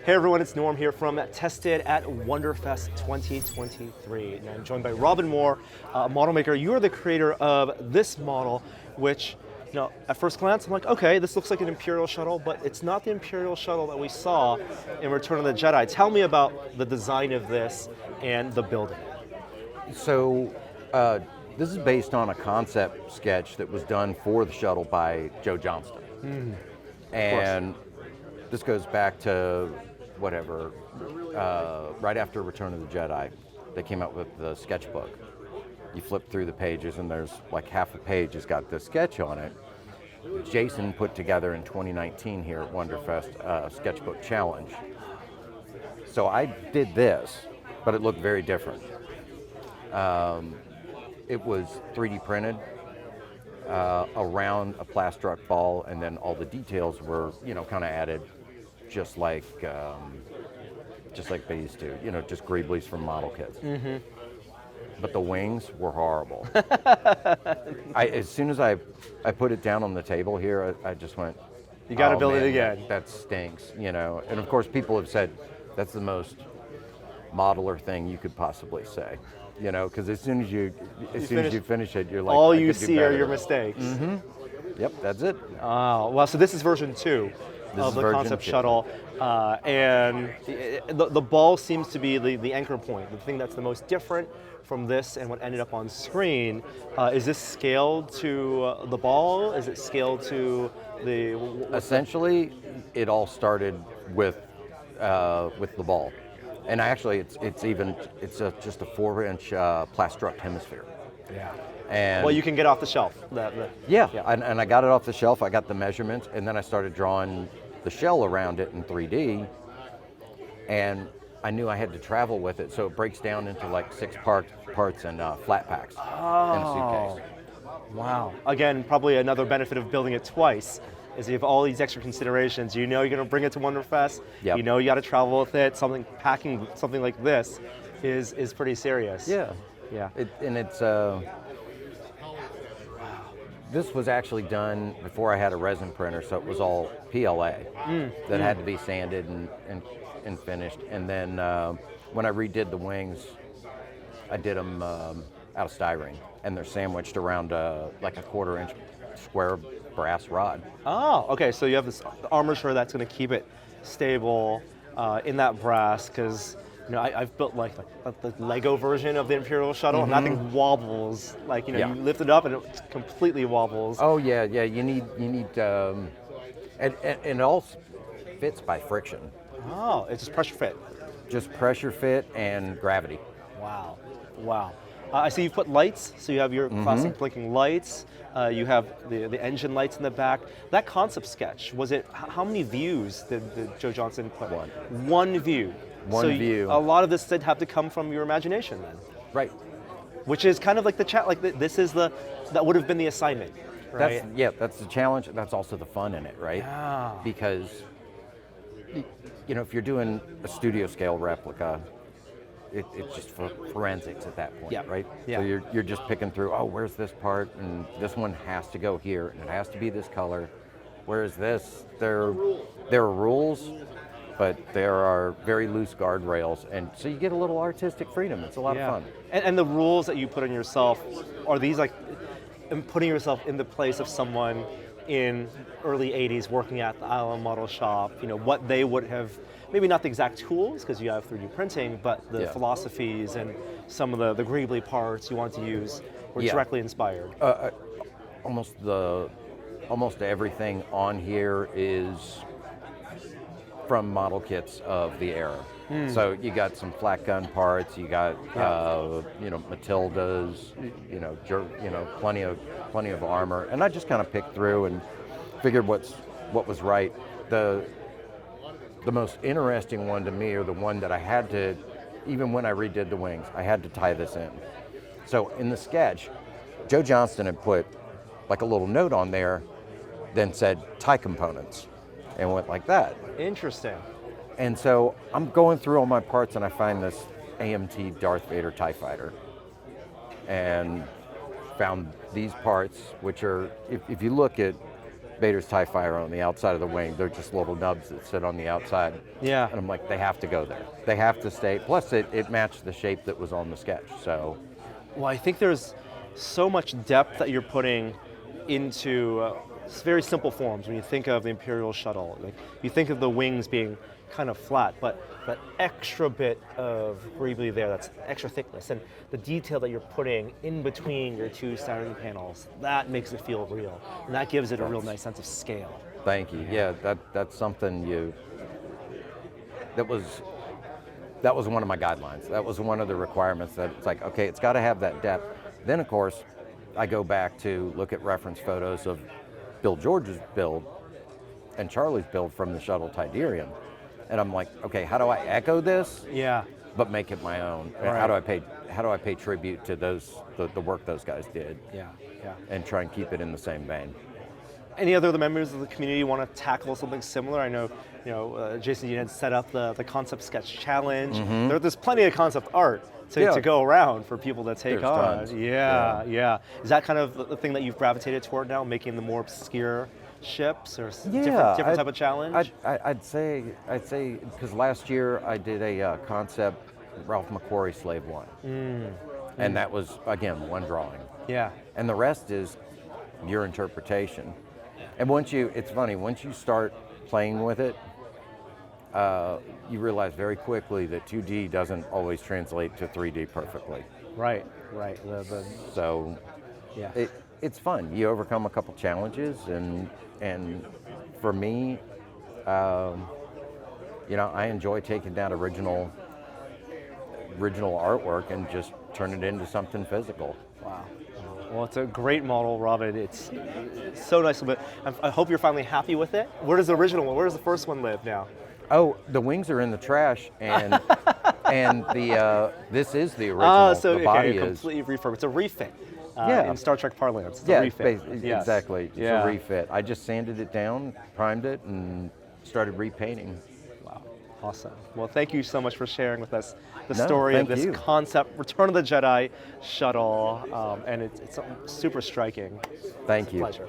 Hey everyone, it's Norm here from Tested at Wonderfest 2023. And I'm joined by Robin Moore, Modelmaker. You are the creator of this model, which, at first glance, I'm like, okay, this looks like an Imperial Shuttle, but it's not the Imperial Shuttle that we saw in Return of the Jedi. Tell me about the design of this and the building. So, this is based on a concept sketch that was done for the shuttle by Joe Johnston. And this goes back to whatever, right after Return of the Jedi, they came out with the sketchbook. You flip through the pages and there's like half a page has got the sketch on it. Jason put together in 2019 here at Wonderfest a sketchbook challenge. So I did this, but it looked very different. It was 3D printed around a Plastruck ball, and then all the details were, kind of added, just like they used to, just greeblies from model kits. But the wings were horrible. As soon as I put it down on the table here, I just went, you got to build it again. That stinks, And of course, people have said that's the most modeler thing you could possibly say. Because as soon as you finish it, you're like, all you see are your mistakes. Yep, that's it. Oh, well, so this is version 2 of the concept shuttle, and the ball seems to be the anchor point, the thing that's the most different from this and what ended up on screen. Is this scaled to the ball? Is it scaled to the? Essentially, it all started with the ball. And actually, it's just a 4-inch Plastruck hemisphere. Yeah. And well, you can get off the shelf. Yeah. And I got it off the shelf. I got the measurements, and then I started drawing the shell around it in 3D. And I knew I had to travel with it, so it breaks down into like 6 parts and flat packs in a suitcase. Wow. Again, probably another benefit of building it twice is you have all these extra considerations. You're going to bring it to Wonderfest. Yep. You got to travel with it. Packing something like this is pretty serious. Yeah. Yeah. This was actually done before I had a resin printer, so it was all PLA that had to be sanded and finished. And then when I redid the wings, I did them out of styrene, and they're sandwiched around like a 1/4-inch square brass rod. Oh, okay. So you have this armature that's going to keep it stable in that brass, because I've built like the Lego version of the Imperial Shuttle, and that thing wobbles. You lift it up and it completely wobbles. Oh yeah. You need and it all fits by friction. Oh, it's just pressure fit. Just pressure fit and gravity. Wow. I see you've put lights, so you have your classic blinking lights. You have the engine lights in the back. That concept sketch, how many views did Joe Johnston put? One view. One view. A lot of this did have to come from your imagination then. Right. Which is kind of like the chat, that would have been the assignment, right? That's the challenge. That's also the fun in it, right? Yeah. Because, if you're doing a studio scale replica, it's just for forensics at that point, right? Yeah. So you're just picking through, where's this part, and this one has to go here, and it has to be this color. Whereas this, there are rules, but there are very loose guardrails, and so you get a little artistic freedom. It's a lot of fun. And the rules that you put on yourself, are these putting yourself in the place of someone in early 80s working at the Island Model Shop, what they would have, maybe not the exact tools, because you have 3D printing, but the philosophies and some of the greebly parts you want to use were directly inspired. Almost everything on here is from model kits of the era. So you got some flat gun parts, you got Matildas, plenty of armor, and I just kind of picked through and figured what was right. The most interesting one to me, or the one that I had to, even when I redid the wings, I had to tie this in. So in the sketch, Joe Johnston had put like a little note on there, then said tie components, and went like that. Interesting. And so I'm going through all my parts and I find this AMT Darth Vader TIE Fighter, and found these parts, which are, if you look at Vader's TIE Fighter on the outside of the wing. They're just little nubs that sit on the outside. Yeah. And I'm like, they have to go there. They have to stay. Plus, it matched the shape that was on the sketch. So, Well, I think there's so much depth that you're putting into very simple forms. When you think of the Imperial Shuttle, like, you think of the wings being kind of flat, but that extra bit of greebly there, that's extra thickness, and the detail that you're putting in between your two starting panels, that makes it feel real, and that gives it a real nice sense of scale. thank you. Yeah, that's something that was one of my guidelines. That was one of the requirements, that it's like, okay, it's got to have that depth. Then, of course, I go back to look at reference photos of Bill George's build and Charlie's build from the shuttle Tiderium. And I'm like, okay, how do I echo this, Yeah. but make it my own? Right. How do I pay tribute to the work those guys did, Yeah. Yeah. and try and keep it in the same vein? Any other members of the community want to tackle something similar? I know, Jason, you had set up the concept sketch challenge. There's plenty of concept art to go around for people to take There's on. tons. Yeah. Is that kind of the thing that you've gravitated toward now, making the more obscure ships, or different type of challenge? I'd say because last year I did a concept Ralph McQuarrie Slave One, and that was again one drawing. Yeah. And the rest is your interpretation. And it's funny, once you start playing with it, you realize very quickly that 2D doesn't always translate to 3D perfectly. Right. So Yeah. it's fun. You overcome a couple challenges, and for me, I enjoy taking that original artwork and just turn it into something physical. Wow. Well, it's a great model, Robin. It's so nice. But I hope you're finally happy with it. Where does the first one live now? Oh, the wings are in the trash, and this is the original. So the body is completely refurb. It's a refit. Yeah. In Star Trek parlance, it's yeah, a refit. Yes. exactly. It's Yeah. a refit. I just sanded it down, primed it, and started repainting. Wow, awesome. Well, thank you so much for sharing with us the No, story of thank this you. concept, Return of the Jedi shuttle, and it's something super striking. Thank It's a you. pleasure.